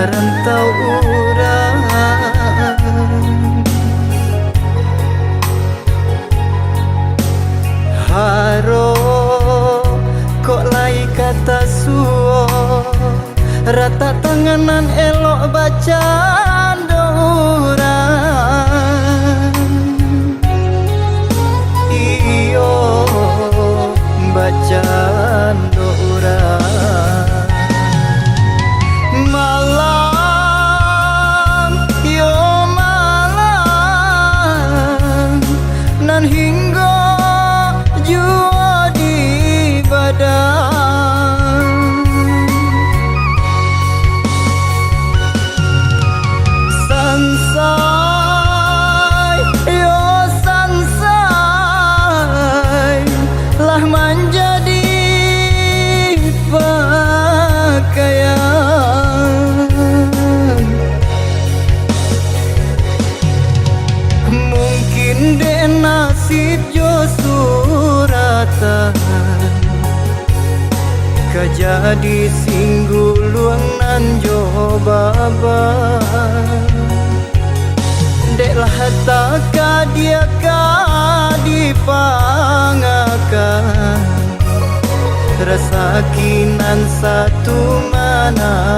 karantau urang haro kok lai kata suo rata tanganan elok bacaan urang iyo bacaan urang malam yo malam nan hingga jua di badan sansai yo sansai lah menjadi pakaian mungkin de nasib jo suratan kajadi singguluang nan jo baba dek lah taka dia ka dipangakan rasa kinan satu menentukan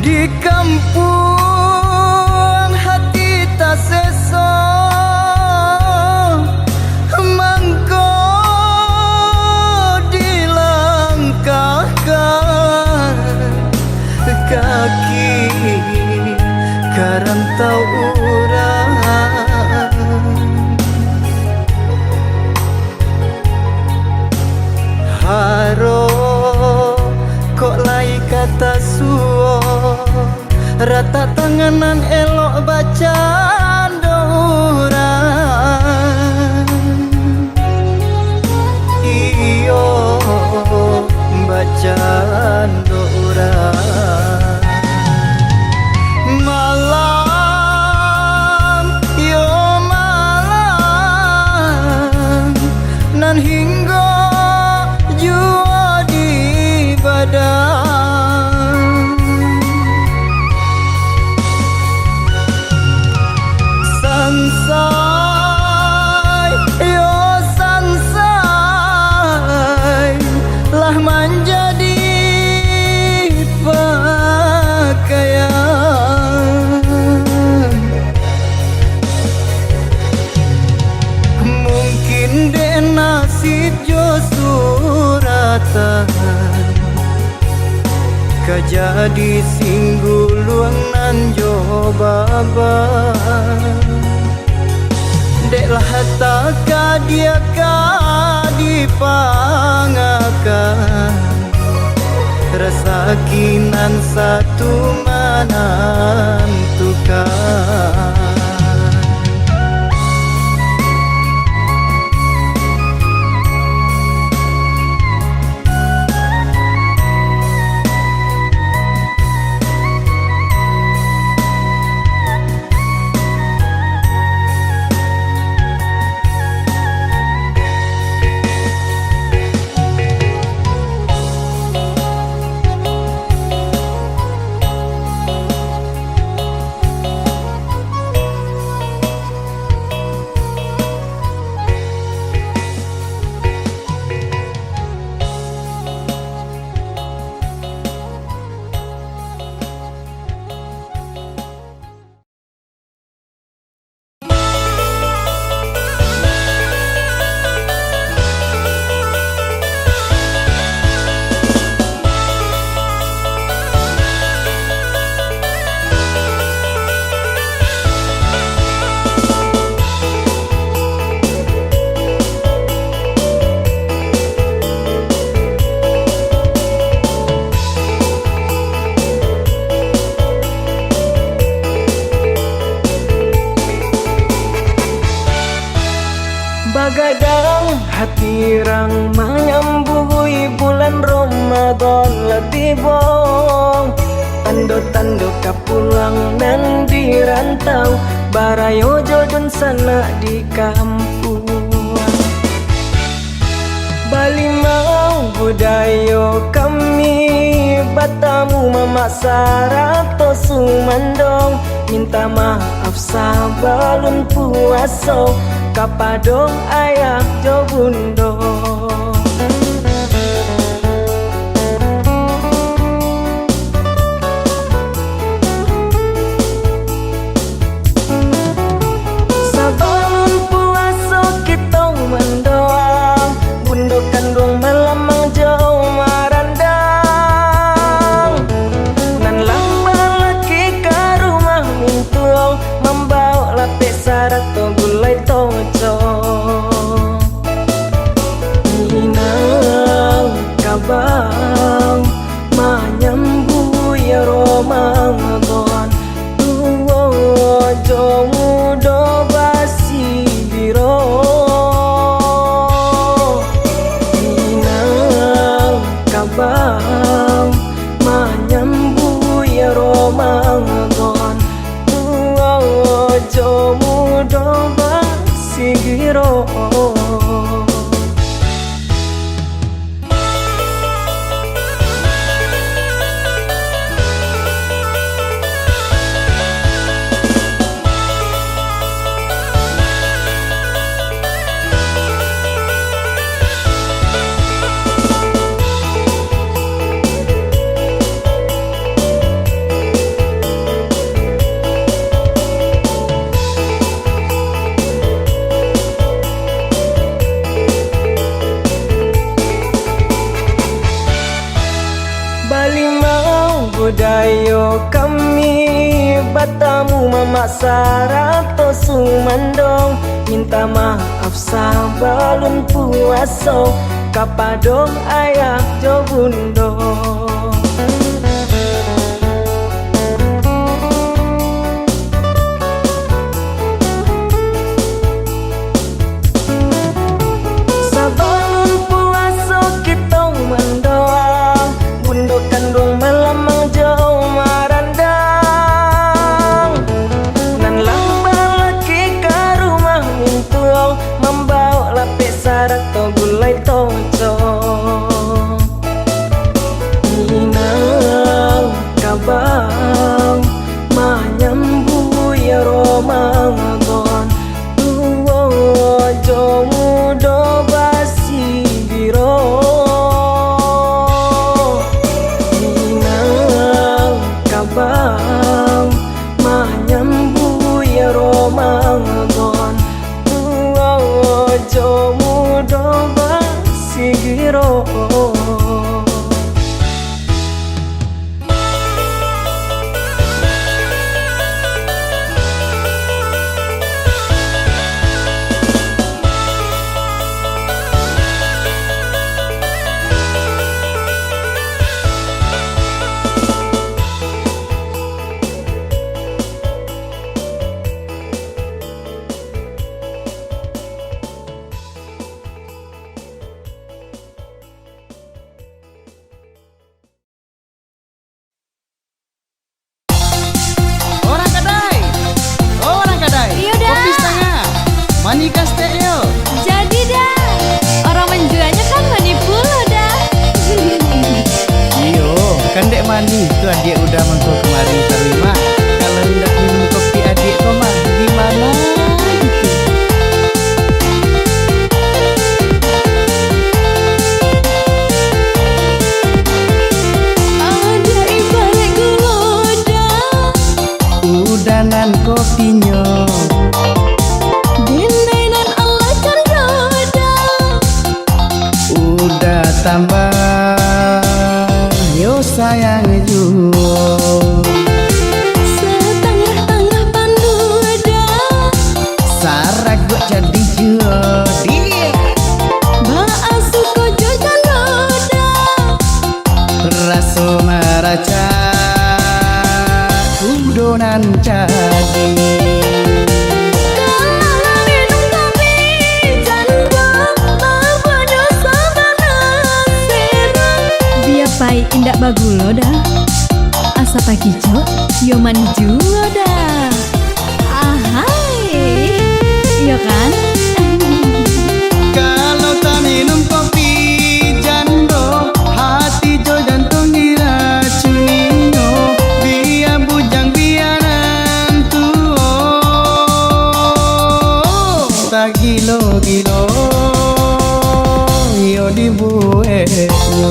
di kampung hati tak seso mangko dilangkahkan kaki karantau urang haro kok lai kata suo rata tanganan elok bacaan urang iyo bacaan urang malam yo malam nan hingga jua di badan sansai yo sansai lah menjadi pakaian mungkin de nasib jo suratan kajadi singguluang nan jo baba dek lah taka dia ka dipangakan rasa kinan satu menentukan Begadang hati rang menyambui bulan Ramadan letibong. Tando-tando kapulang dan dirantau, barayo jodon sana di kampung. Bali mau budayo kami, batamu mama sarato sumandong. Minta maaf sabalun puaso, kapadong ayah jo bundo. Sabalun puaso kitong mendoang, bundo kandung melamang jauh marandang. Nan lambang laki ke rumah mintuang, membawa lapis syarat to gulai toco. Minang kabang menyambut ya Ramadan, tuwo jo mudo basi biro. Minang kabang menyambut ya Ramadan, tuwo jo mudo basi biro. Bali mau budayo kami, batamu mama sarato sumandong. Minta maaf sabalun puaso, kapadong ayah jo bundo. Sabalun puaso kitong mendoang, bundo kandung melamang jauh marandang. Nan lambang laki ke rumah mintuang, membawa lapis syarat to gulai toco. Minang kabang menyambut ya Ramadan, tuwo jo mudo basi biro. Minang kabang menyambut ya Ramadan, tuwo jo mudo basi biro. Orang kadai, Iya dah. kopi setengah, manika stereo. Jadi dah, orang menjualnya kan menipu lo dah. Iyo, kan dek mani tuh adik udah mangko kemari terima. Kalau ndak minum kopi adik kok mah gimana? Ada ibalik guloda, Udanan kopinya, dindainan Allah carjoda. udah tambah yo sayang juga. Setengah-tengah panduda, Sarak gua jadi jodi. baasu kojo jaloda. Raso maraca kudonan jadi. Kalau minum kopi, jangan indak bagulo dah. Asa pakijo yo mani juo dah. Ahai, iya kan? Kalau tak minum kopi jando, hati jo jantung diracuni yo. Biar bujang biaran tuo, tak gilo-gilo yo dibuat yo.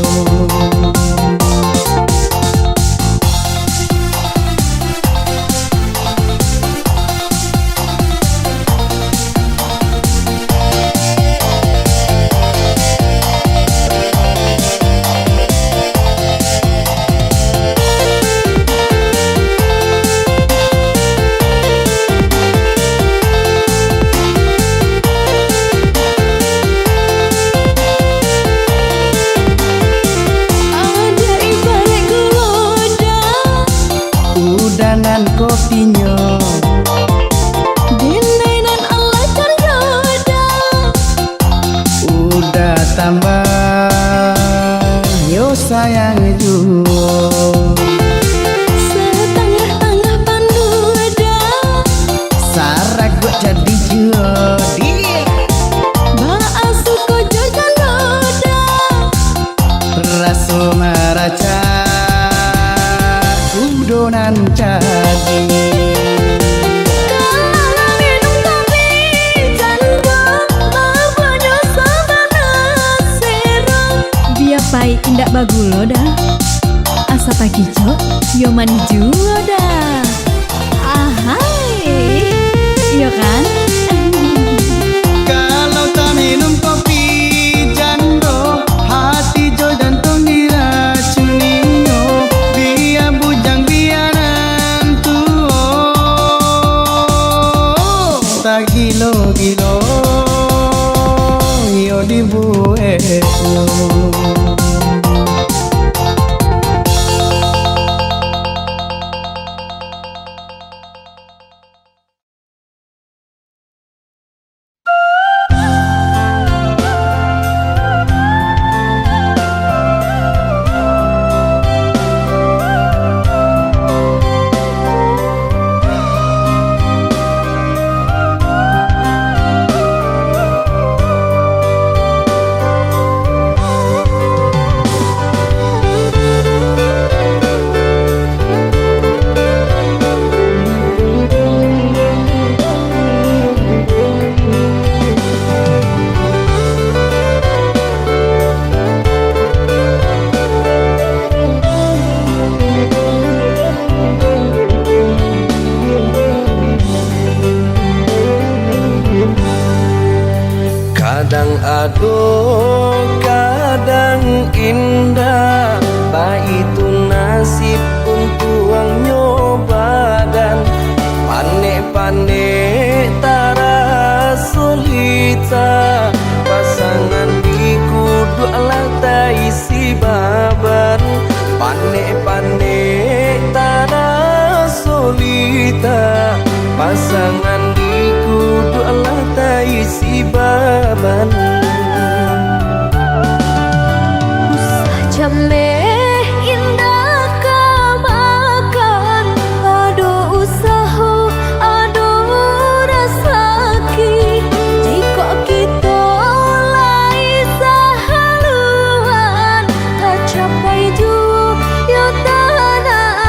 Udanan kopinya Dinainan Allah terjoda. udah tambah yo sayang juo. Setengah-tengah panduda. Sarak gue jadi jodi, Baasu kojo jaloda. raso maraca udonan jadi. Kalau minum kopi janda, mabanya sabana serong. Biar pai indak bagulo dah. Asa pakijo yo mani juo dah. Ahai, iya kan? Kalau tak minum kopi jando, hati jo jantung diracuni yo. Biar bujang biaran tuo, tak gilo-gilo yo dibuat yo. Kadang aduh, kadang indah, baik itu nasib untuk ang nyobadan. Panek-panek tara solita, pasangan di kudu alat isi baban. Panek-panek tara solita, pasangan di kudu alat isi baban. Jameh indah kamakan. Aduh usaha, aduh rasaki. Jika kita lai sahaluan, tak capai ju yo tanah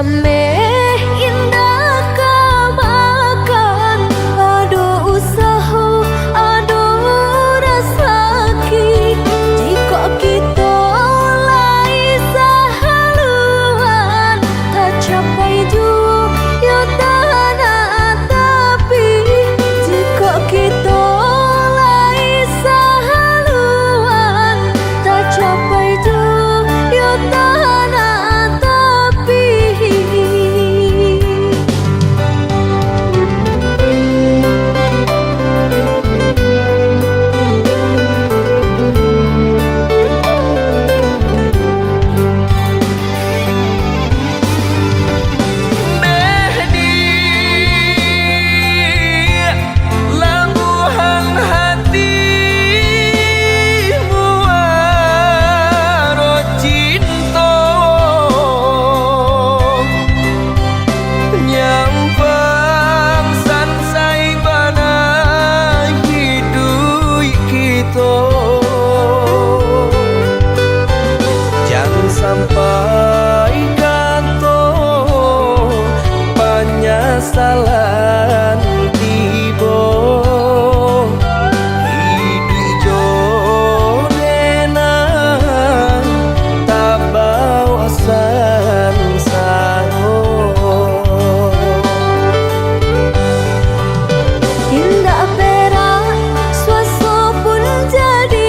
Nameh indah kamakan, aduh usaha, aduh rasaki. Jika kita lai sahaluan, tak capai juga tanah tapi. Jika kita lai sahaluan, tak capai juga tanah tapi. Labuhan hatimu aro cinta nyampang sansai bana hidup kita. Jangan sampai kanto penyesalan tiba. Hidup jodena tak bawa sansaro. Indah perak, suasana pun jadi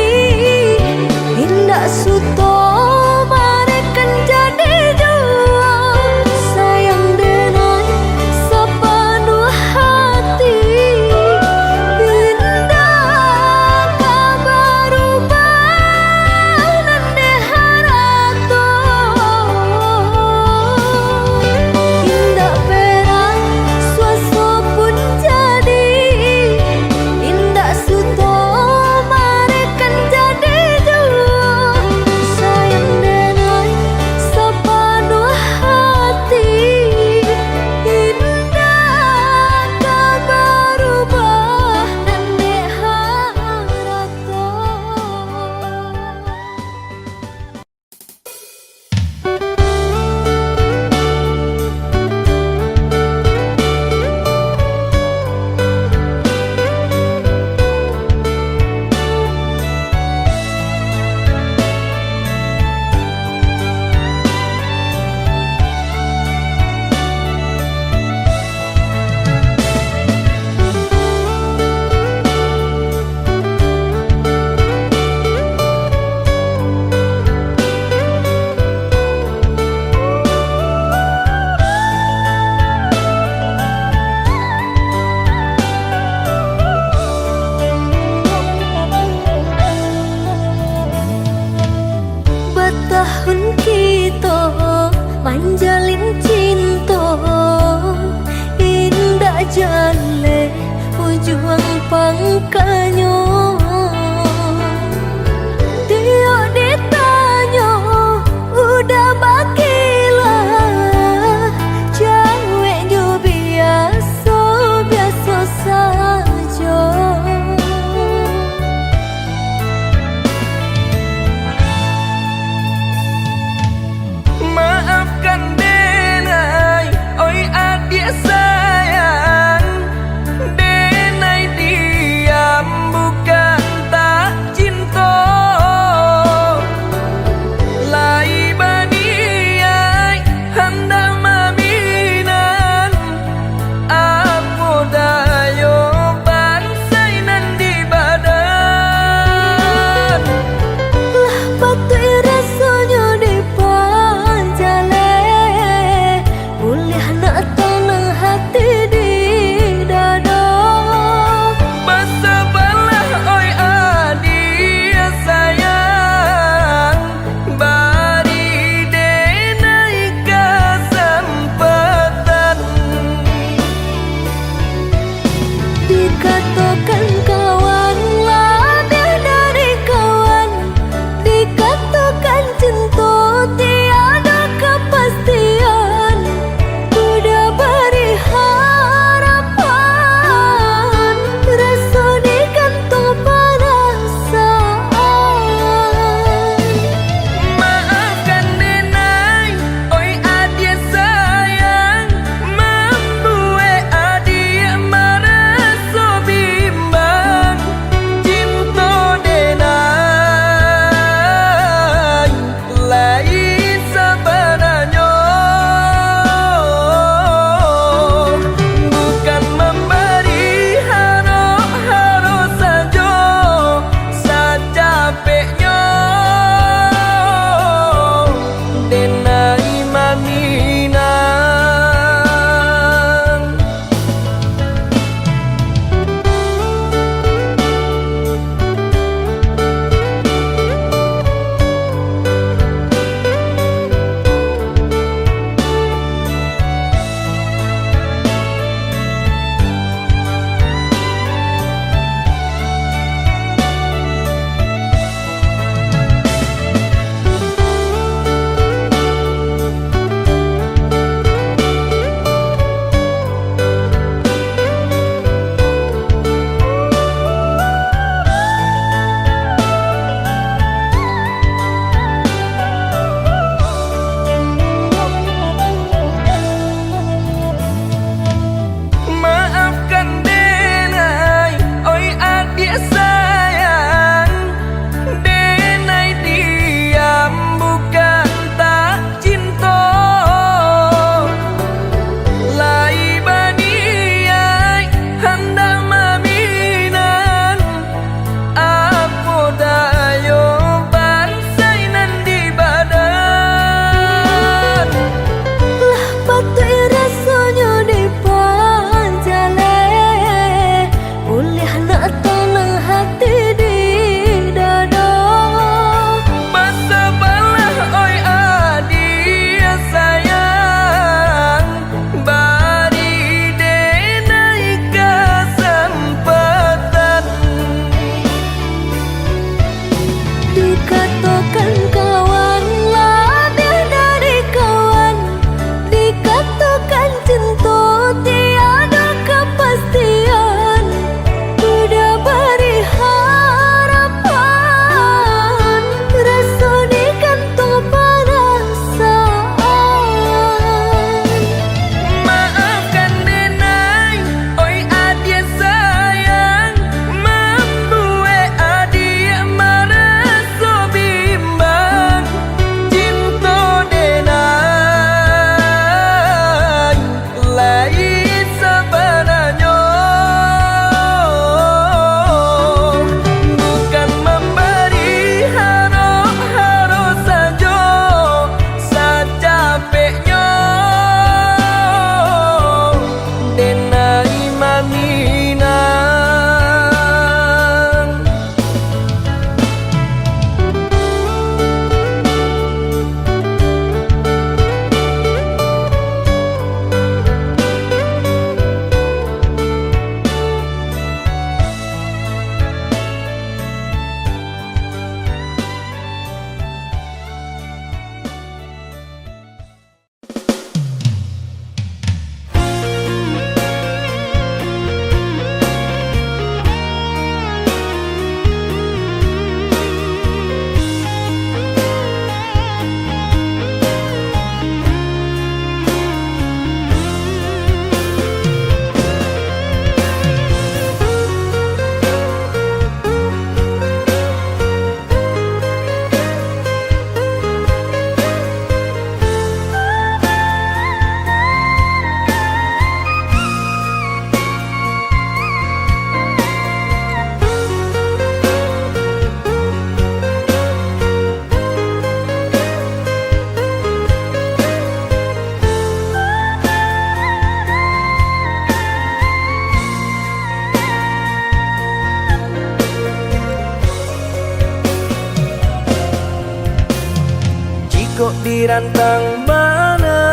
Jika dirantang mana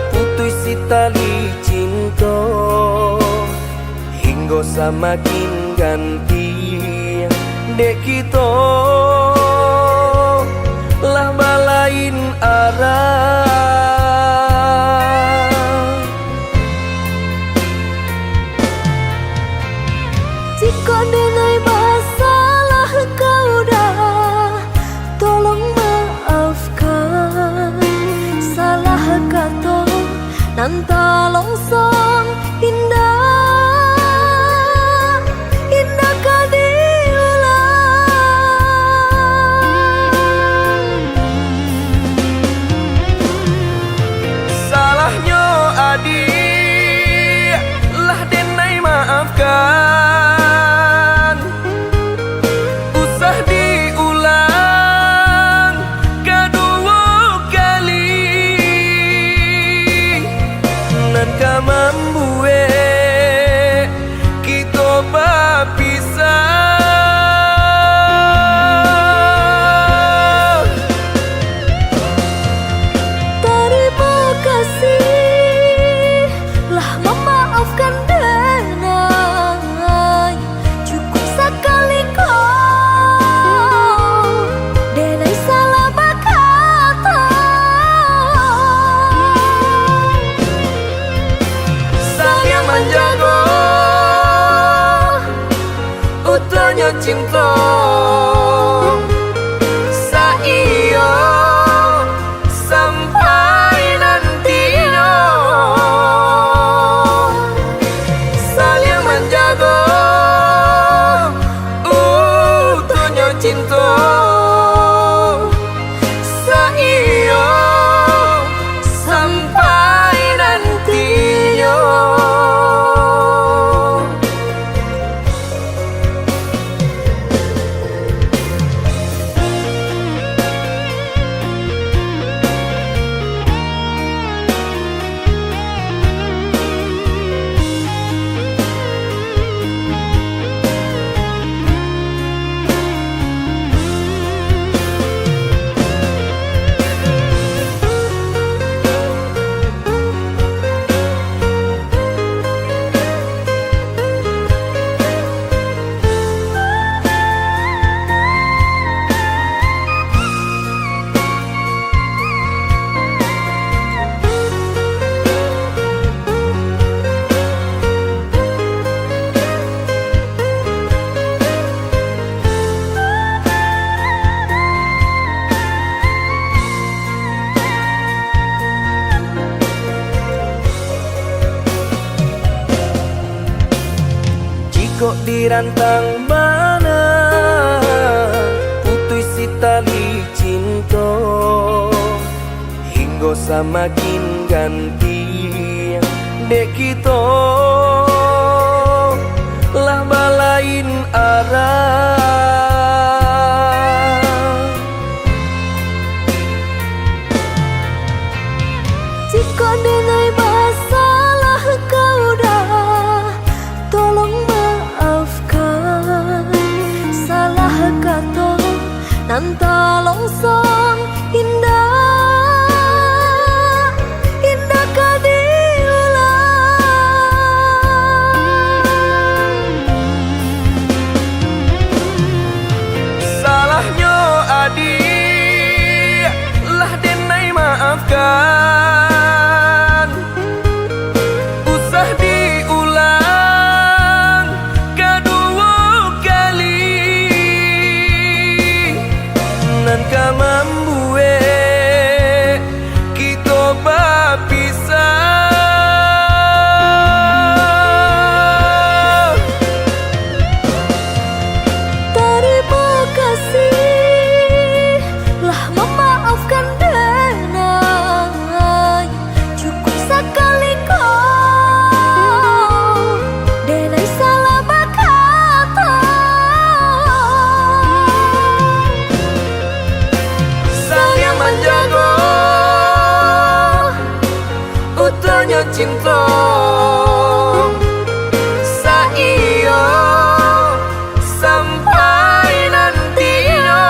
putus si tali cinta, hingga semakin ganti dek kita lah balain arah. Jika denai masalah kau dah, tolong maafkan. Salah kata nan tak longsong indah, indah kau diulang. Salahnya adik lah denai maafkan. Usah diulang kedua kali, nan ka membuat kita berpisah. Terima kasih lah memaafkan denai. Cukup sekali kau denai salah berkata. Saya menjaga utuhnya cinta. Saya sampai nantinya saling menjaga utuhnya cinta. Saya sampai nantinya. Kok dirantang mana putus si tali cinta, hingga semakin ganti dek kita lah balain arah. Jika denai masalah kau dah, tolong maafkan. Salah kata nan tak longsong indah, indah kau diulang. Salahnya adik lah denai maafkan. Usah diulang kedua kali, nan ka membuat kita berpisah. Terima kasih lah memaafkan denai. Cukup sekali kau denai salah berkata. Saya menjaga utuhnya cinta. Saya sampai nantinya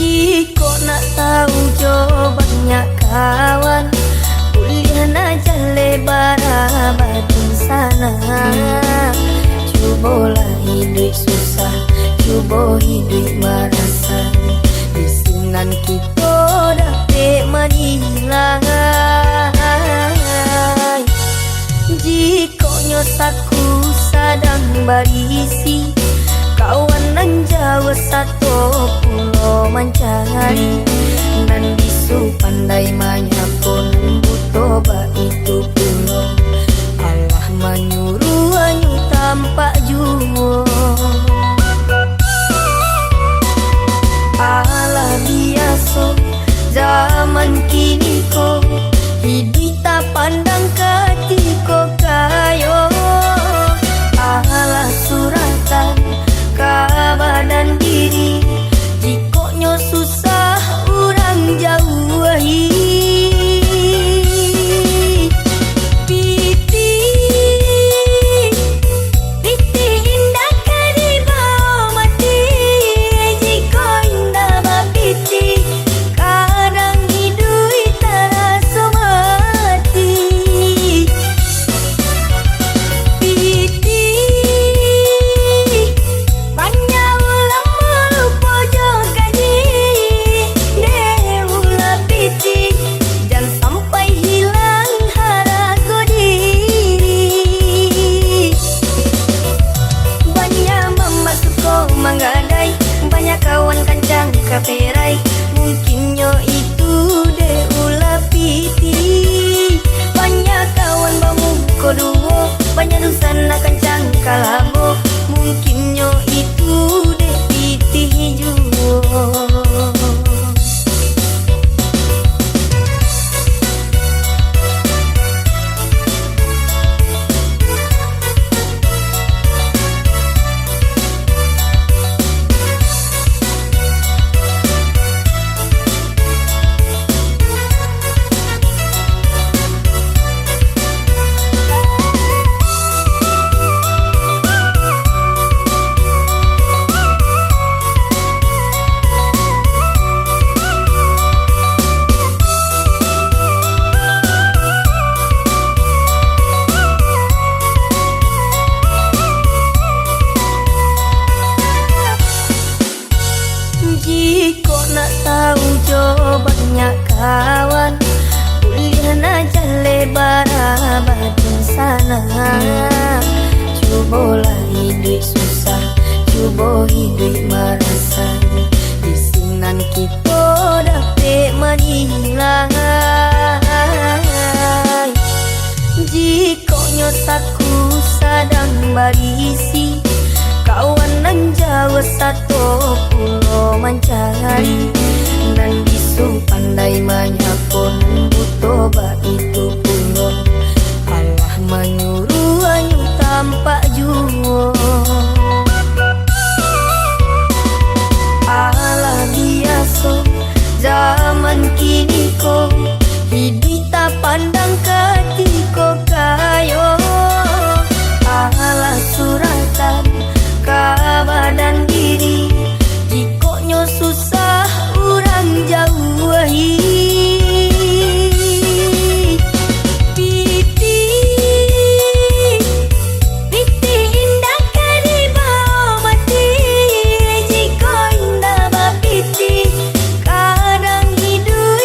Jika nak tahu jo banyak kawan, kuliah na jale bara batu sana. Cubalah hidup susah, cuba hidup merasa. Di sinan kita dapat menilai. Jika nyosaku sadang berisi, kawan nan jauh satu pulau mencari. Nan bisu pandai manyapun butuh itu pulau. Allah menyuruh anyu tampak jua. Allah biasa zaman kini ko, hidup tak pandang ketika kayo. Allah suratan kabar dan diri, jikoknya susah orang jauhi. Piti indah kadiba mati, jiko indah bapiti, kadang hidup terasa mati. Piti banyak ulang melupa jogaji, deula piti, jangan sampai hilang harga diri. Banyak memasuk kau menggadai, banyak kawan kancang kaperai, mungkinnya itu deula piti. Banyak kawan bangun koduo, banyak dusan nak kancang kalabo, mungkinnya itu de piti jua. Jika nak tahu jo banyak kawan, kuliah na jale bara batu sana. Cubalah hidup susah, cuba hidup merasa. Di sinan kita dapat menilai. Jika nyosaku sadang berisi, kawan nan jauh satu pulau mencari. Nan bisu pandai manyapun butuh itu pulau. Allah menyuruh anyu tampak jua. Allah biasa zaman kini ko, hidup tak pandang ketika kayo. Allah suratan kabar dan diri, jikoknya susah orang jauhi. Piti indah kadiba mati, jiko indah bapiti, kadang hidup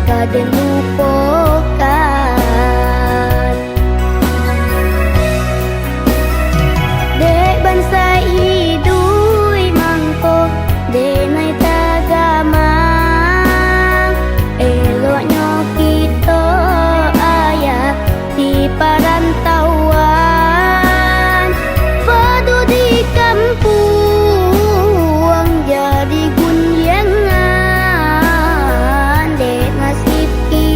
kaden lupakan. Dek bangsa idui mangko denai tagamang, eloknya kita ayah di perantauan. Padu di kampung jadi gunyangan, dek nasib kita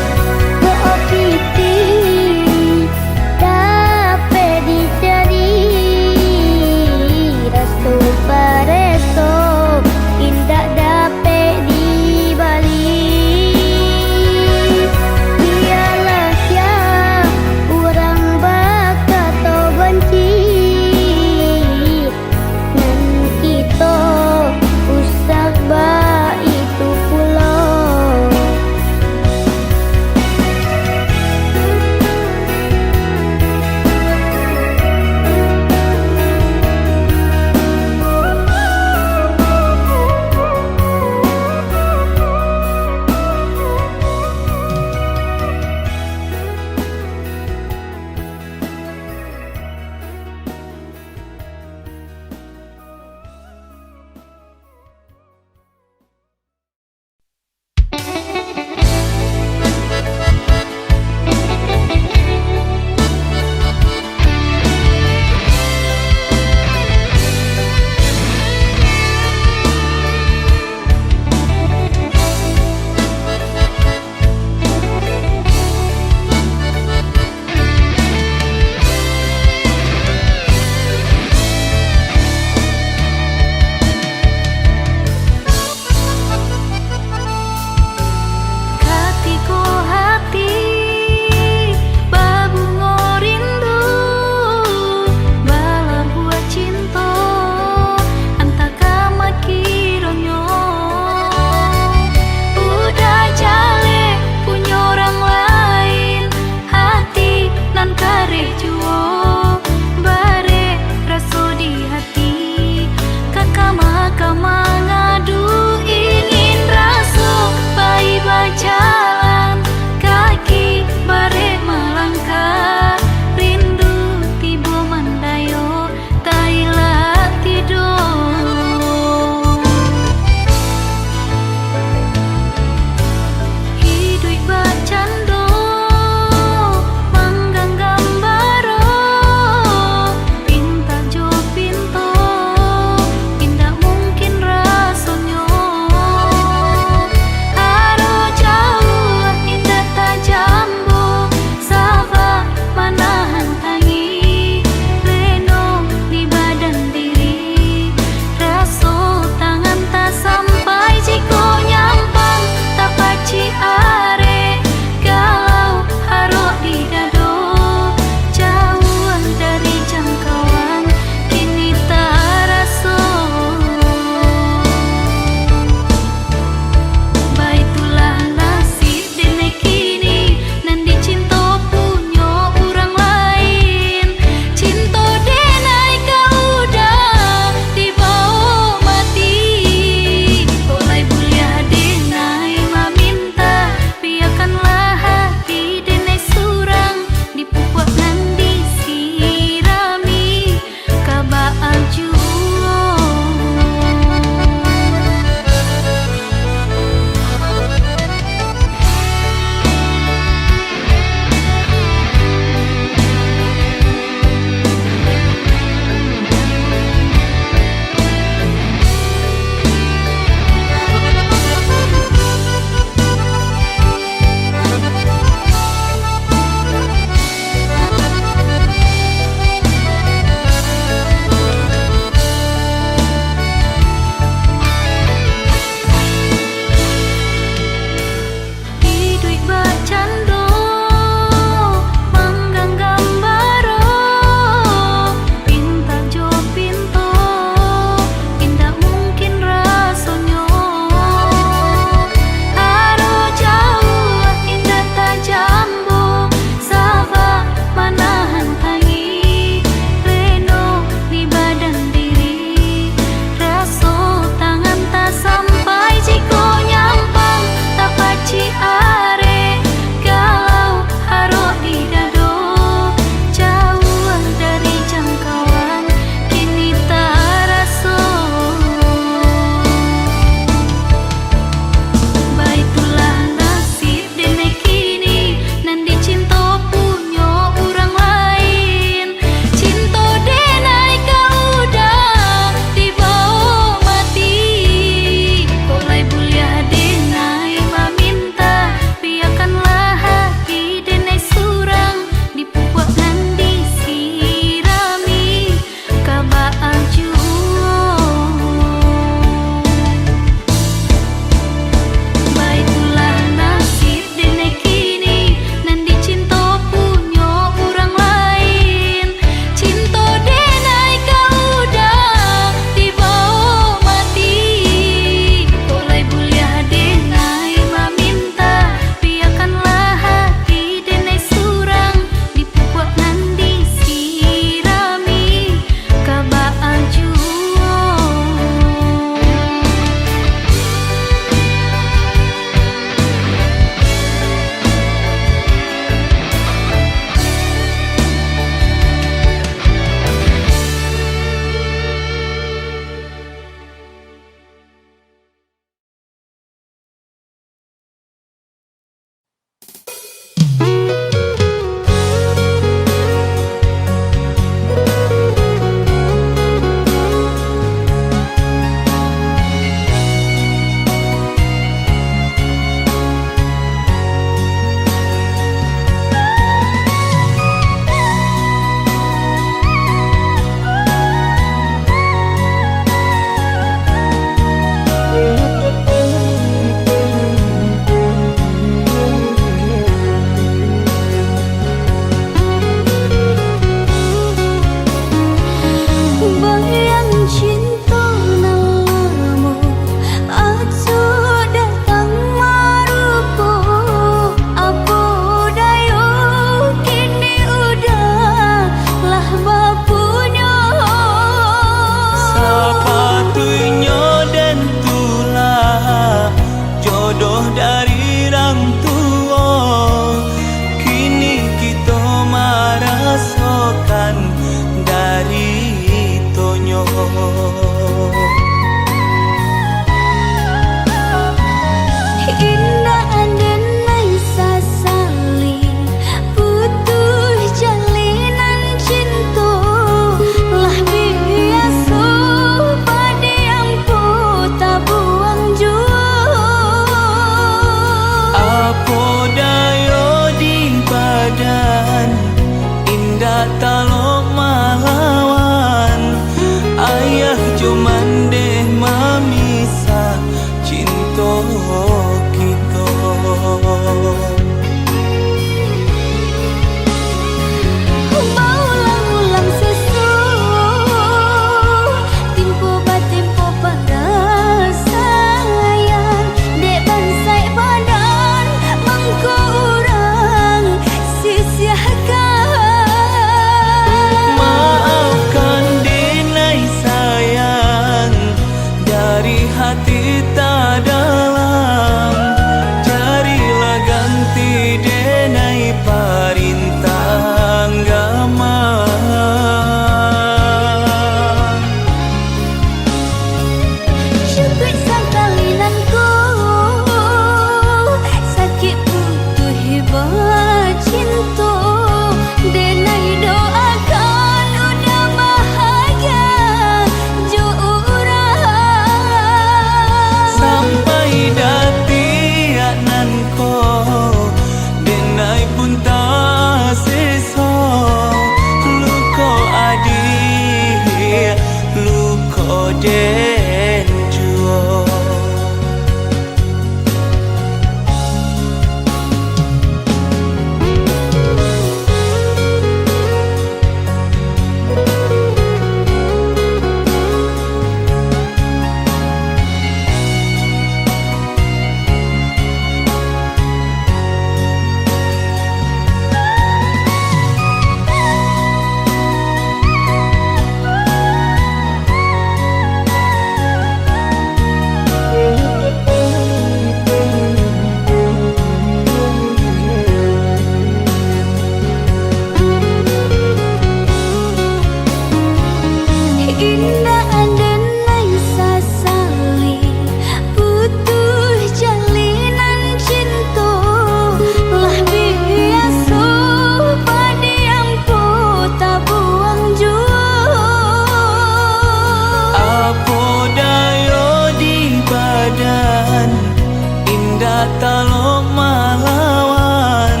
talo malawan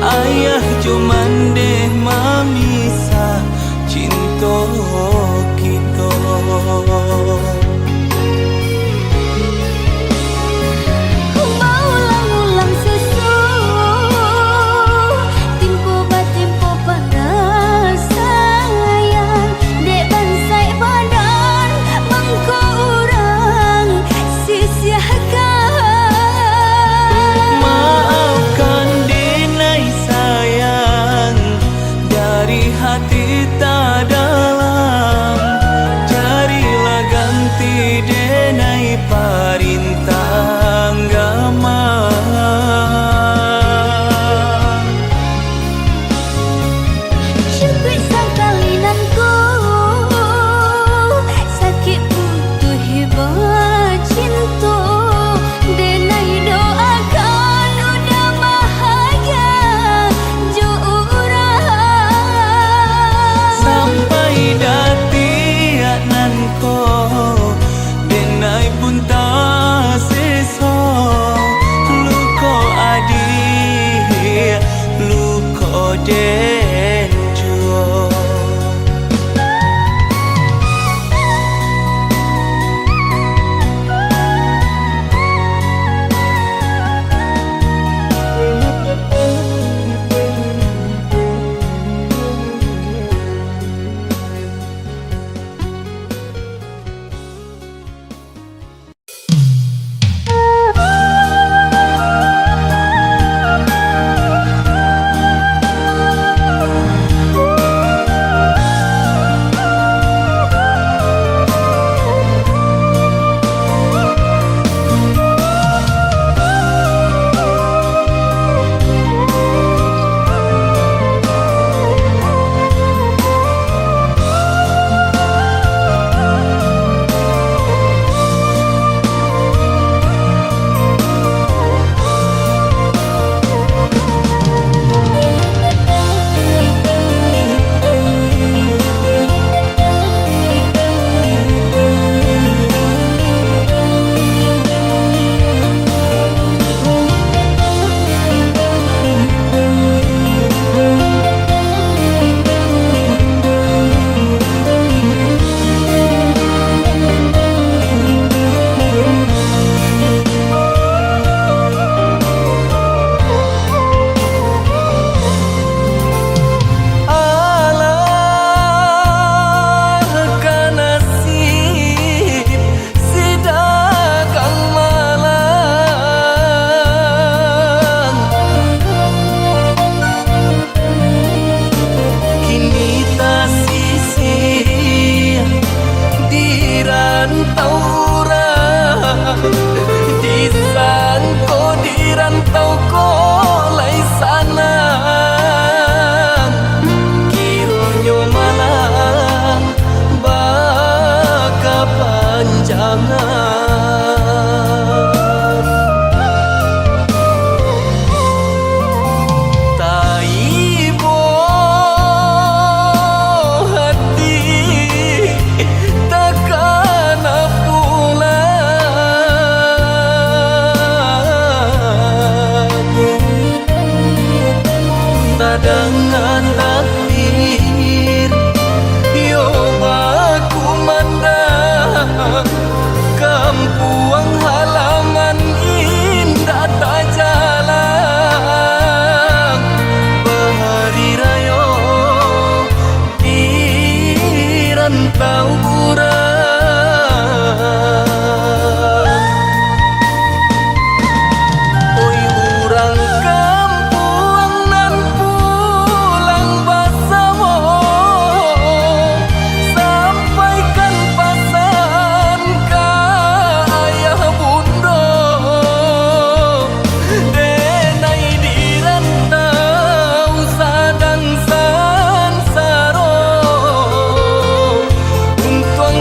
ayah cuman deh mamisah cinta kita. Ulang-ulang susu timpo batimpo panas sayang dek bansai badan mengko urang sia-siakan. Maafkan denai sayang dari hati tak dalam, carilah ganti denai parintang gama. Syukur sangkalinanku sakit putuh hebat cinta denai doakan udah bahagia jo urang Sampai dati nanko denai pun tak seso luko adik luko denjo. Dengan takdir yo aku mandang kampuang halaman indah tak jalan bahari rayo di rantau urang. Oi urang kampuang nan pulang basamo sampaikan pesan ka ayah bunda denai di rantau sadang sansaro untung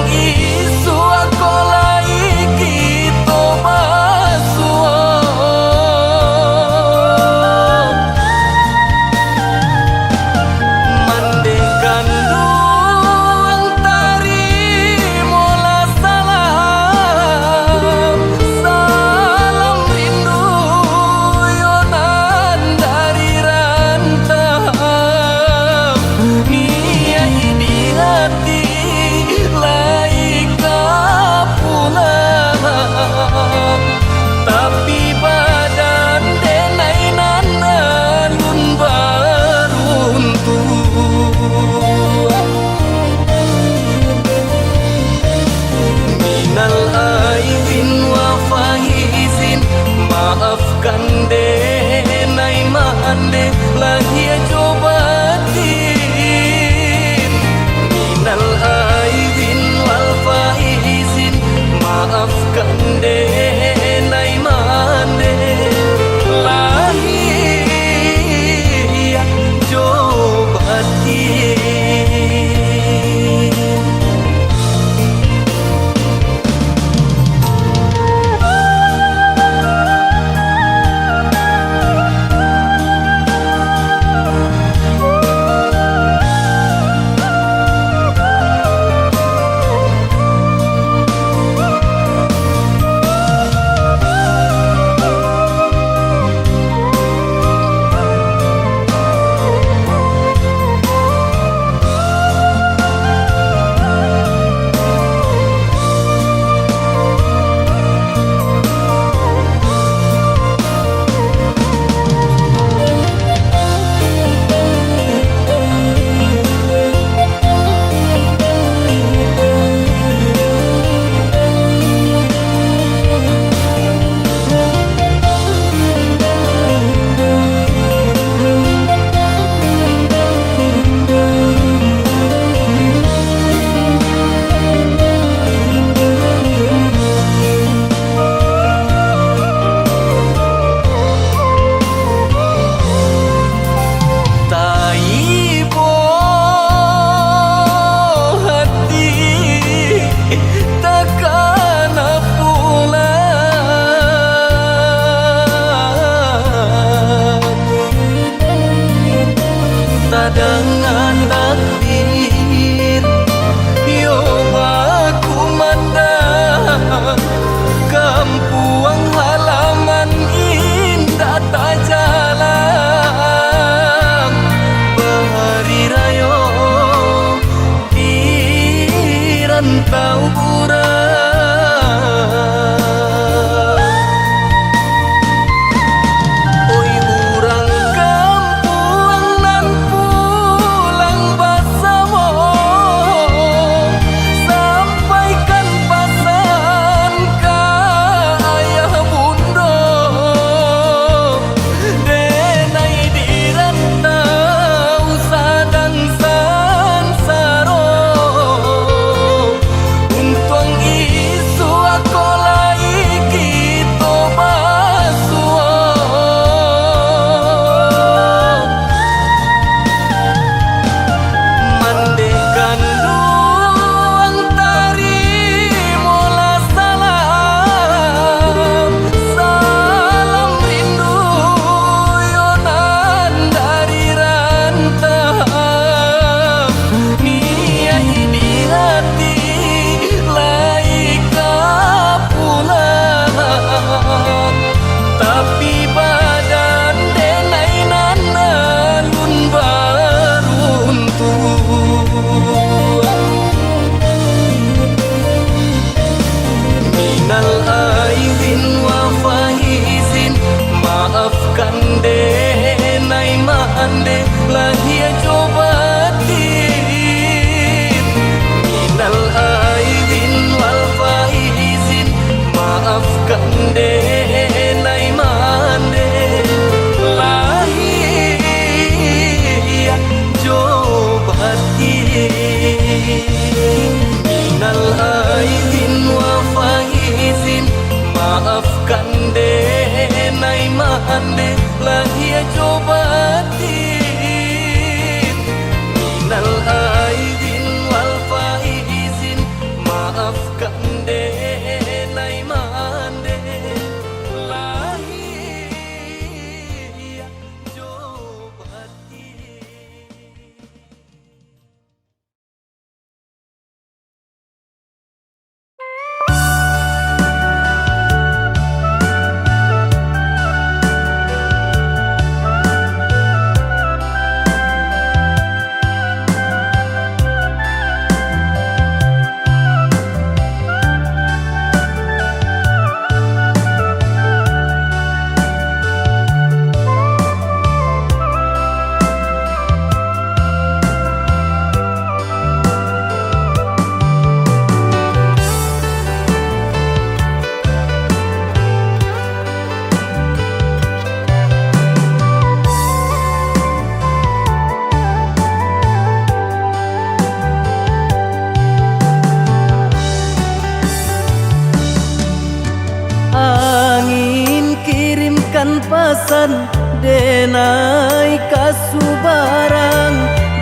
pesan denai kasubarang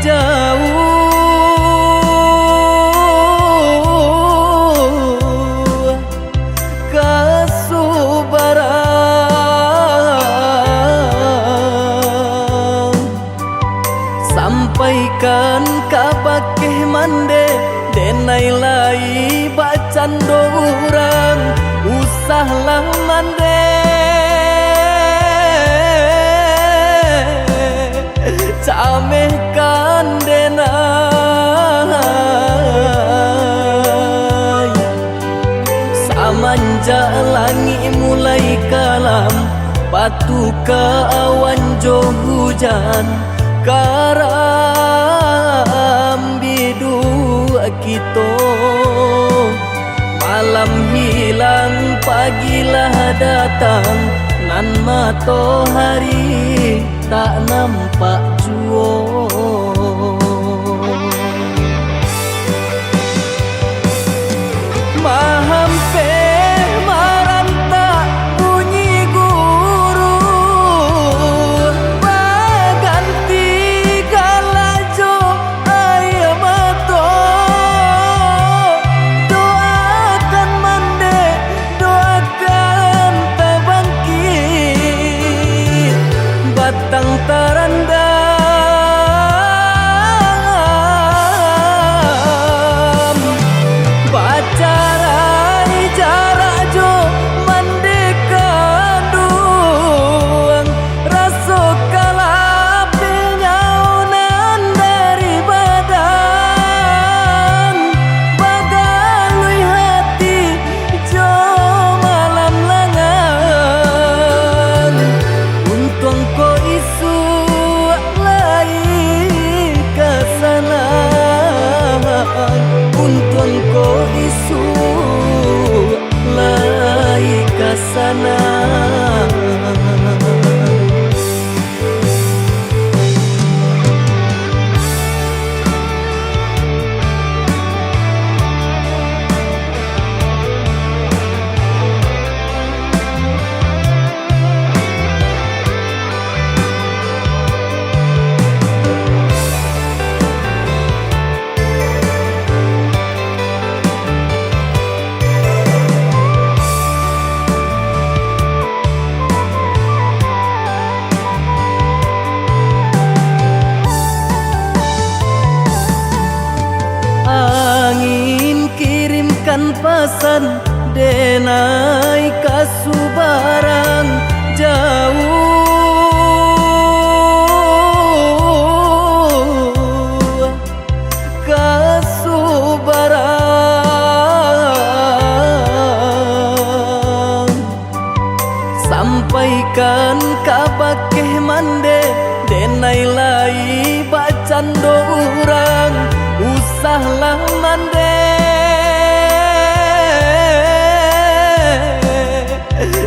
jauh kasubarang sampaikan kabakeh mande denai lai bacan dorang usahlah mande camehkan denai samanja langit mulai kalam patu ke awan jo hujan karam bidu kita malam hilang pagilah datang nan matahari tak nampak jua mahampe maranta bunyi guru baganti galajo ayam mato doakan mande doakan tabangkit batang taranda isu lai kasana. Angin kirimkan pesan denai kasubaran jauh kasubaran sampaikan kabakeh mande denai lai bacando urang usahlah mande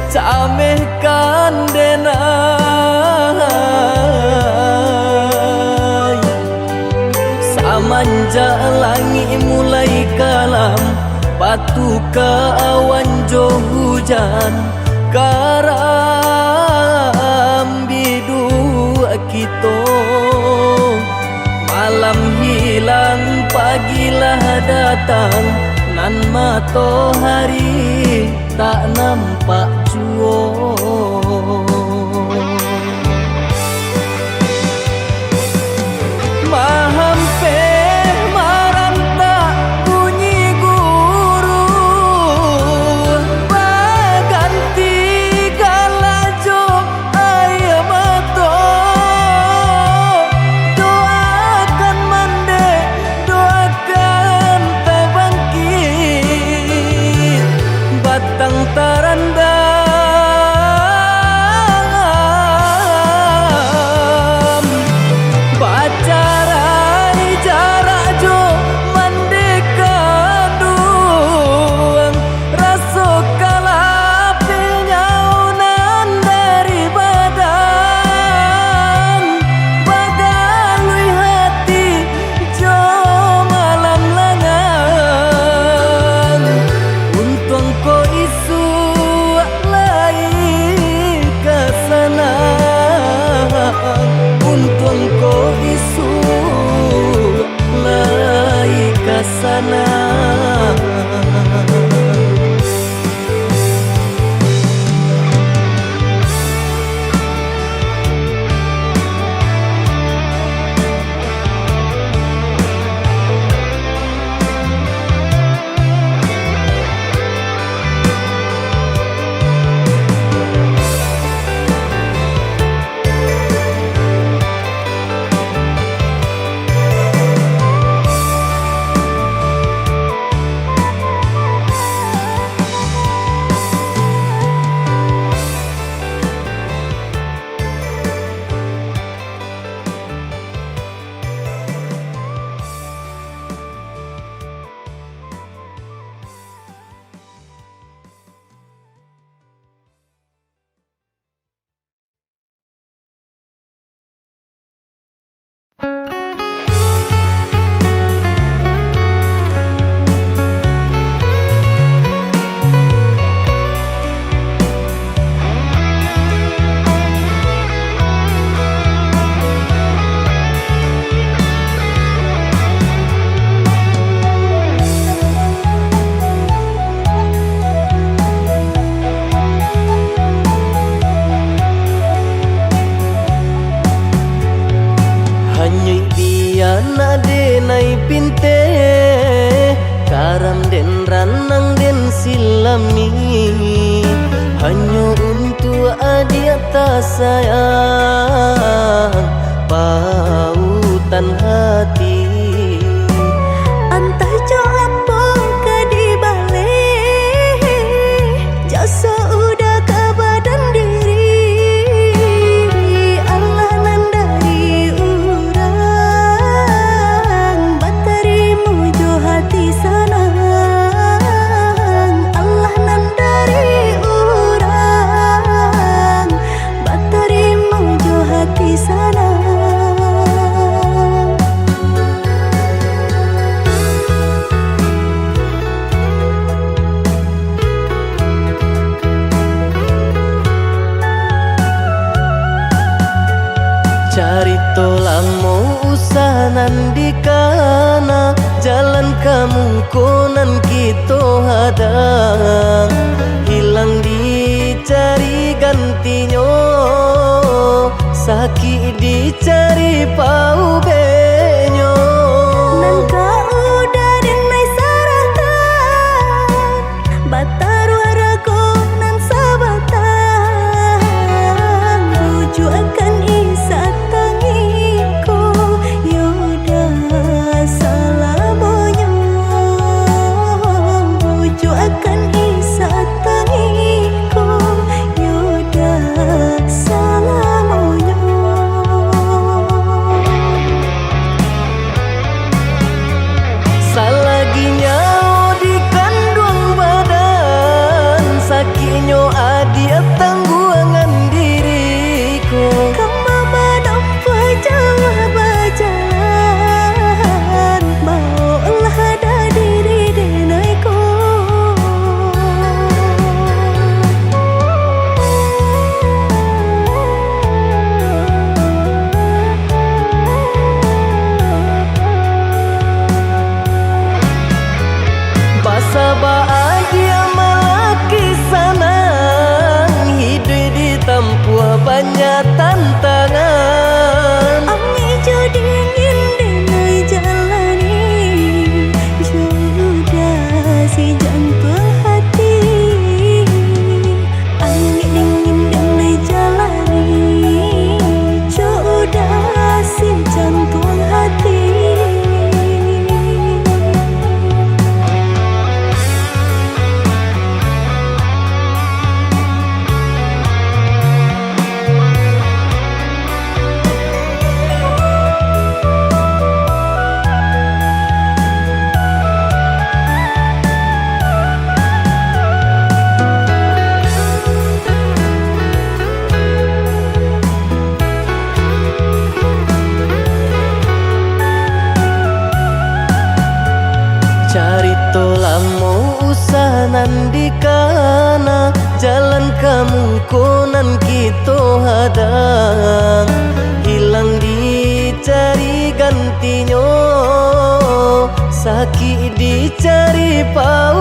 camehkan denai samanja langit mulai kalam batu ke awan jo hujan karam bidu kita malam hilang pagilah datang nan matahari tak nampak jua. Mahampe maranta bunyi guru baganti galajo ayam mato doakan mande doakan tabangkit batang tarandam bacarai jarak jo mandeka duang raso kalape nyaunan dari badan bagalui hati jo malam langang untung ko isu lai kasana untung ko isu lai kasana. Hanyui biana denai pinte karam den ranang den silami hanya untuk adiata sayang pautan hati Antah jo apa ke di balik jasa udah ke badan diri Allah nan dari urang bateri mujo hati sana lamo usahanan di kana jalan kamu konan kita hadang hilang dicari gantinya sakit dicari pau benyo Nan kau udah denai saratan Batar waraku nan sabatan Rujuk akan isa tangiku Yoda salamonya Rujuk akan isa tangiku Yoda salamonya Salaginya di kandung badan sakitnya adia tangguangan diriku Kamu menampak jauh berjalan Maulah ada diri denaiku Basabaan dia malaki sanang hidup ditempuh banyak tantangan Angin jo dingin denai jalani Jodoh si jantung hati Angin dingin denai jalani Jodoh si jantung hati Carito lamo usahanan di kana jalan kamu konan kita hadang hilang dicari gantinya sakit dicari pau